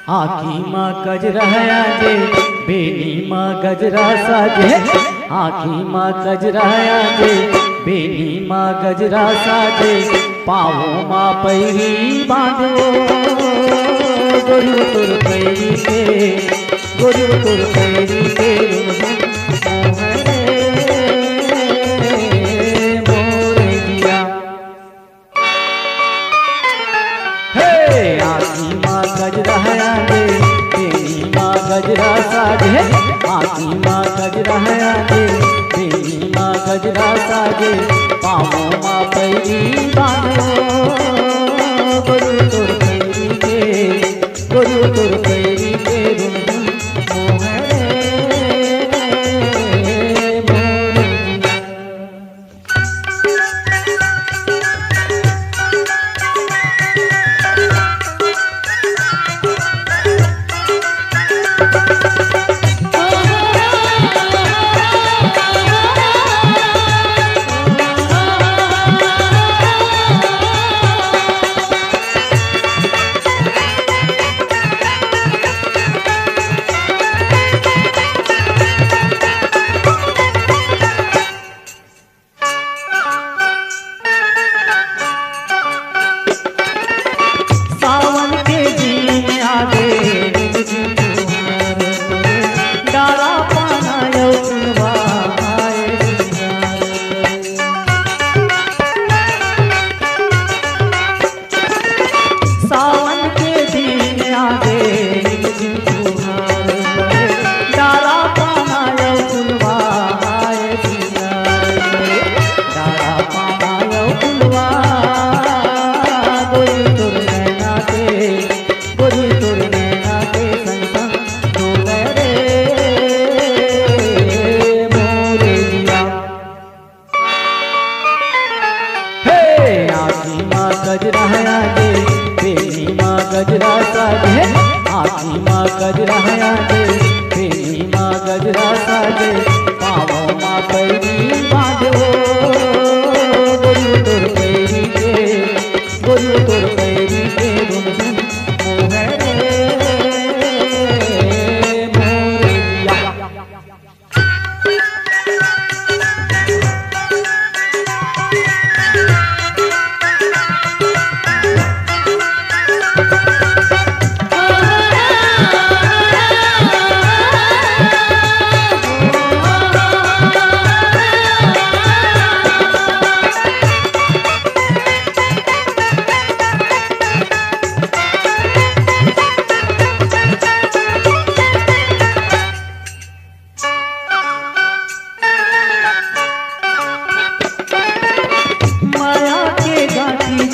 आखी माँ गजरा जे बेनी माँ गजरा साजे। आखी माँ गजरा जे बेनी माँ गजरा साजे। पाँवों माँ पैरी बांधो गोरी तुर पैरी के गोरी तुर पैरी के मोरे दिया। हे आखी माँ गजरा जे बेनी माँ गजरा साजे। आखी माँ गजरा जे बेनी माँ गजरा साजे। पाँवों माँ पैरी बांधो गोरी तुर पैरी के गोरी तुर पैरी के मोहरे गजरा जे बेनी माँ गजरा साजे। आखी माँ गजरा जे बेनी माँ गजरा साजे। पाँवों माँ पैरी बांधो गोरी तुर पैरी के गोरी तुर पैरी के मोहरे मोरिया।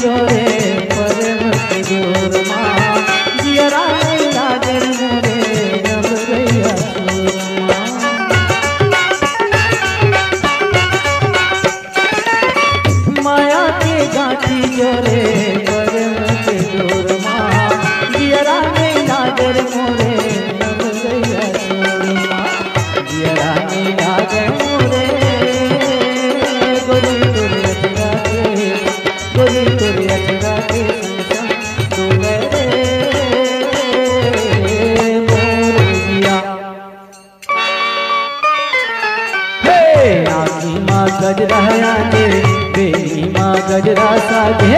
जोरे पर मत जोर माँ जियरा लागर मोरे रब गया माया के गाठी जोरे पर मत जोर माँ जियरा लागर मोरे रब गया जियरा लागर मोरे गोरी गोरी गोरी तेरी अचरा के तू मेरे मोरिया। हे आखी माँ गजरा जे बेनी माँ गजरा साजे।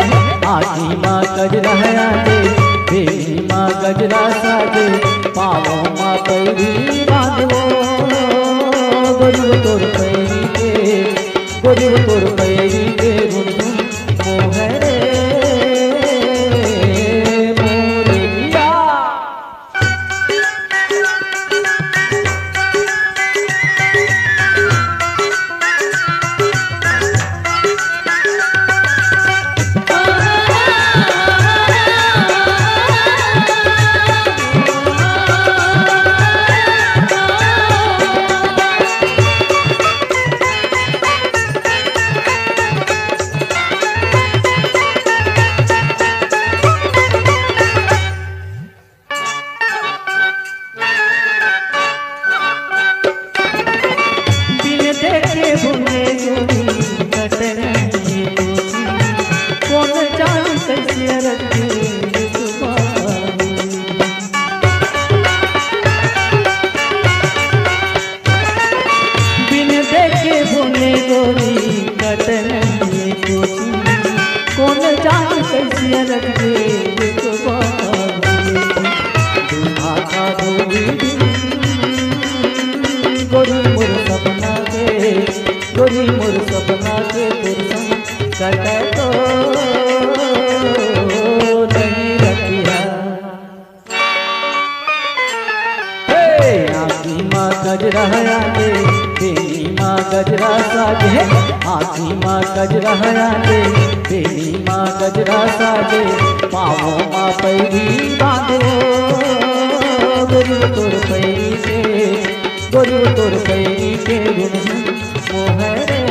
आखी माँ गजरा जे बेनी माँ गजरा साजे। पाँवों माँ पैरी बांधो गोरी तुर पैरी के गोरी तुर पैरी के मोहरे मोरिया। गजरा आजे बेनी माँ गजरा साजे आँखी माँ गजरा आजे बेनी माँ गजरा साजे पाँवों माँ पैरी बांधो गरीब तोर पैरी के गरीब तोर पैरी के गुण मोहरे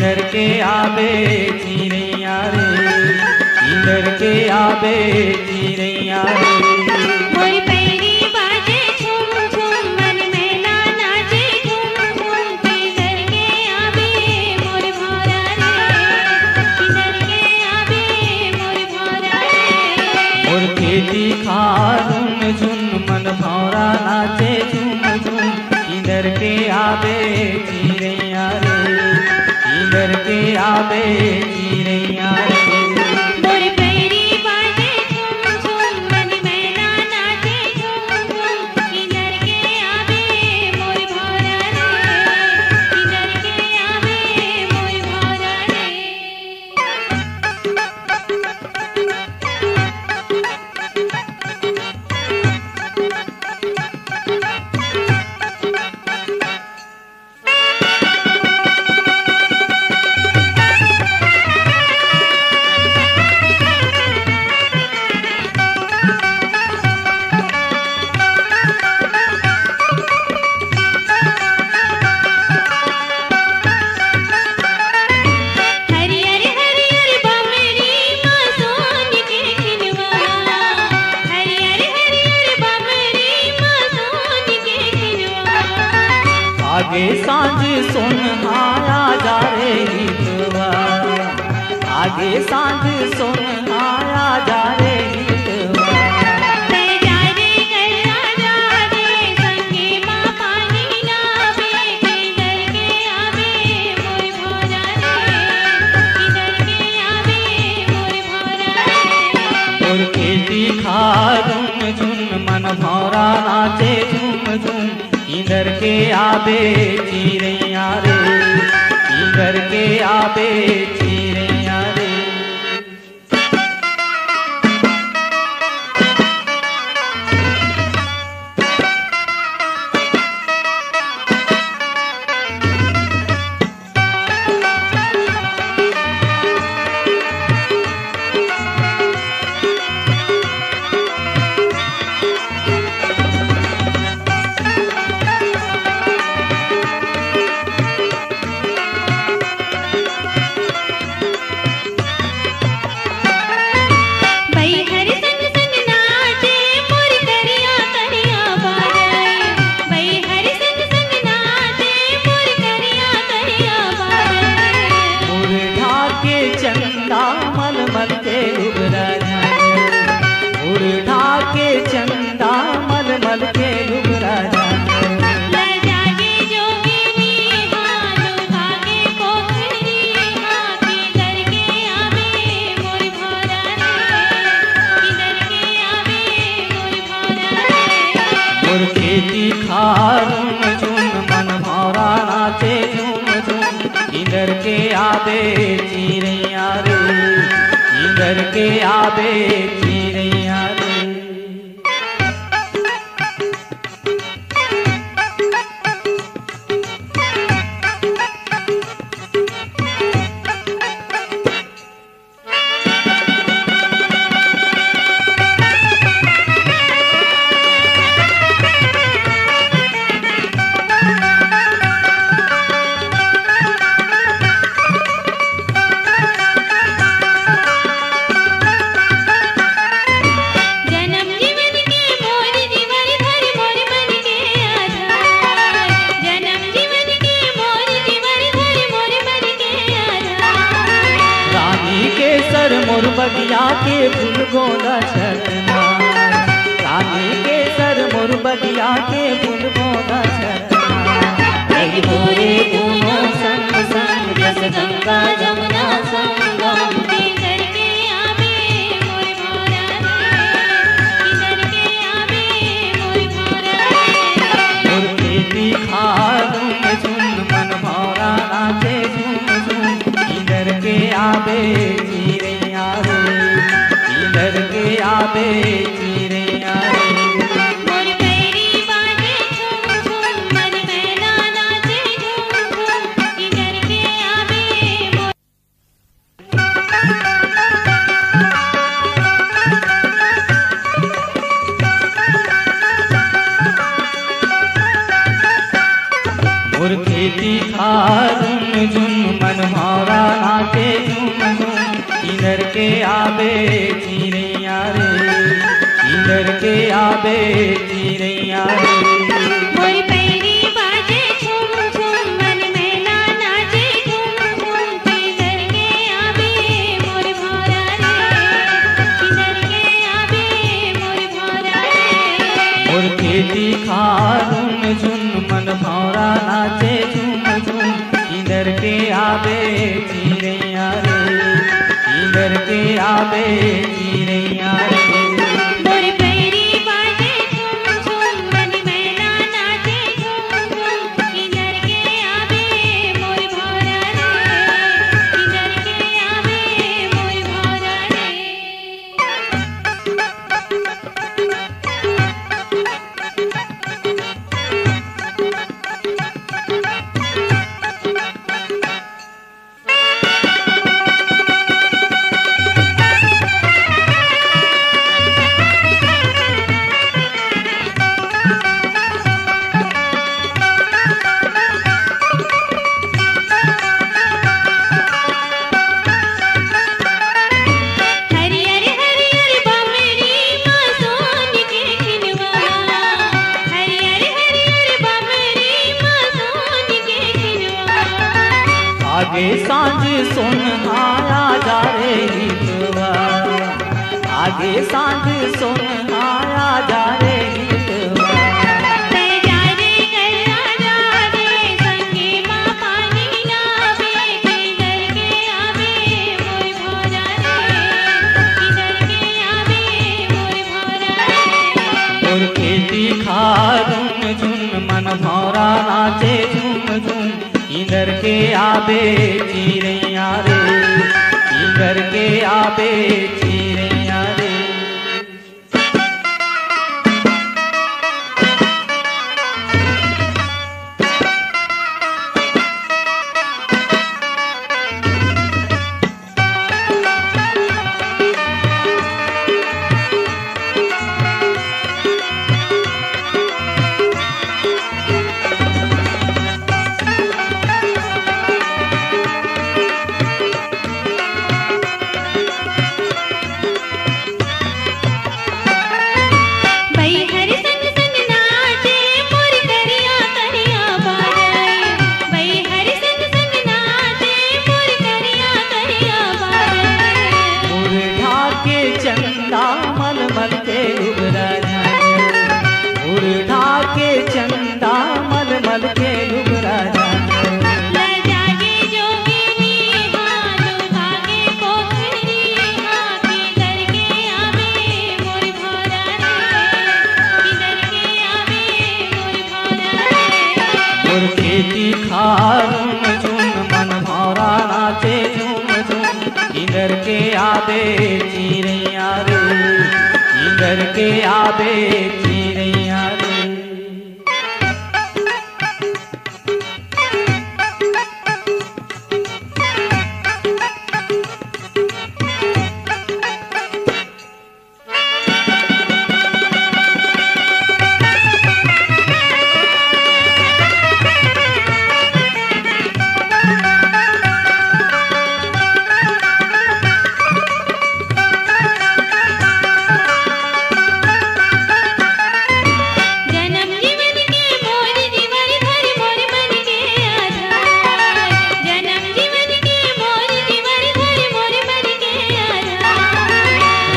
इधर के आबे चिड़ैया रे, इधर के आबे चिड़ैया रे। मोर पैरी बाजे झूम झूम मन मैना नाचे झूम झूम, इधर के आबे मोर भौरा रे, इधर के आबे मोर भौरा रे। मोर खेती खारुन झुन मन भौरा नाचे झूम झूम, इधर के आबे चिड़ैया रे, इधर के आबे चिड़ैया रे। मोर पैरी बाजे झूम झूम मन मैना नाचे झूम झूम, इधर के आबे मोर भौरा रे, इधर के आबे मोर भौरा रे। हरियर हरियर बमरी माँ सोन के खिलवा, हरियर हरियर बमरी माँ सोन के खिलवा। आगे सांझ सोनहारा जा रे हितवा, आगे सांझ सोनहारा जा रे हितवा। ते जा रे गया जा रे संगे माँ पानी नावे, इधर के आवे मोर भौरा रे, इधर के आवे मोर भौरा रे। मोर खेती खारुन झुन मन भौरा नाचे झूम झूम, इधर के आबे चिड़ैया रे, इधर के आबे चिड़ैया रे। भई हर संग संग नाचे मोर करिया करिया बाजे, भई हर संग संग नाचे मोर करिया करिया बाजे। मोर ढाके चंदा मल मल के उबरा जाए, मोर ढाके चंदा मल मल के उबरा जाए। ले जागे जोगिनी हालो भागे पोखरी हाँ, किधर के आवे मोर भौरा रे, किधर के आवे मोर भौरा रे। मोर खेती खारुन झुन मन भौरा नाचे झूम झूम, इधर के आबे चिड़ैया रे, इधर के आबे चिड़ैया रे। जन्म जीवन के मोर जीवन धर मोर मन के आधार, जन्म जीवन के मोर जीवन धर मोर मन के आधार। रानी के सर मोर बगिया के फूल गोदा छतना, रानी के सर मोर बगिया के फूल गोदा छतना। रही भोरे दोनों संग संग जस गंगा जमुना संगम, इधर के आवे मोर भौरा रे, इधर के आवे मोर भौरा रे। मोर खेती खारुन झुन मन भौरा नाचे झूम झूम, इधर के आबे चिड़ैया रे, इधर के आबे चिड़ैया रे। मोर पैरी बाजे झूम झूम मन मैना नाचे झूम झूम, इधर के आवे मोर। मोर खेती खारुन झुन मन भौरा नाचे झूम झूम इधर के आबे चिड़ैया रे, इधर के आबे चिड़ैया रे। मोर पैरी बाजे झूम झूम मन मैना नाचे झूम झूम किधर के आवे मोर भौरा रे, किधर के आवे मोर भौरा रे। मोर खेती खारून झुन मन भौरा नाचे झूम झूम इधर के आबे चिड़ैया रे, इधर के आबे चिड़ैया रे। मोर पैरी बाजे झूम झूम मन मैना नाचे झूम झूम किधर के आवे मोर भौरा रे, किधर के आवे मोर भौरा रे। हरियर हरियर बामरी माँ सोन के खिलवा, हरियर हरियर बामरी माँ सोन के खिलवा। आगे सांझ सोनहाया जा रे गीतवा, आगे सांझ सोनहाया जा रे गीतवा। जा रे गया जा रे संगे माँ पानी लावे किधर के आवे मोर भौरा रे, किधर के आवे मोर भौरा रे। और खेती खारून झुन मन भौरा नाचे झूम झूम इधर के आबे चिड़ैया रे, इधर के आबे चिड़ैया रे। भई हरि संग संग नाचे मोर करिया करिया बारे, भई हरि संग संग नाचे मोर करिया करिया बारे। मोर ढाके चंदा मल मल के डूबरा जाने, मोर ढाके चंदा मल मल के डूबरा जाने। ल जागे जोगिनी हालो भागे पोखरी हाँ किधर के आवे मोर भौरा रे, किधर के आवे मोर भौरा रे। और खेती खारून झूम मन भौरा नाचे झूम झूम इधर के आबे चिड़ैया रे, इधर के आबे चिड़ैया रे। जन्म जीवन के मोर जीवन धर मोर मन के आधार, जन्म जीवन के मोर जीवन धर मोर मन के आधार।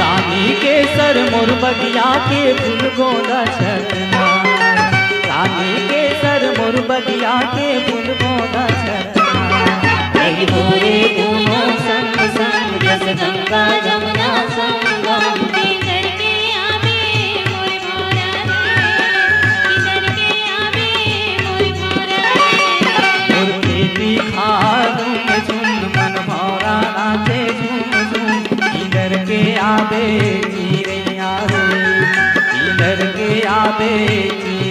रानी के सर मोर बगिया के फूल गोदा छतना, रानी के सर मोर बगिया के फूल गोदा छतना। कई भोरे घूमो संग संग जस गंगा जमुना संगम। किधर के आवे मोर भौरा रे, किधर के आवे मोर भौरा रे। और खेती खारून झुन मन भौरा नाचे झूम झूम इधर के आबे चिड़ैया रे, इधर के आबे चिड़ैया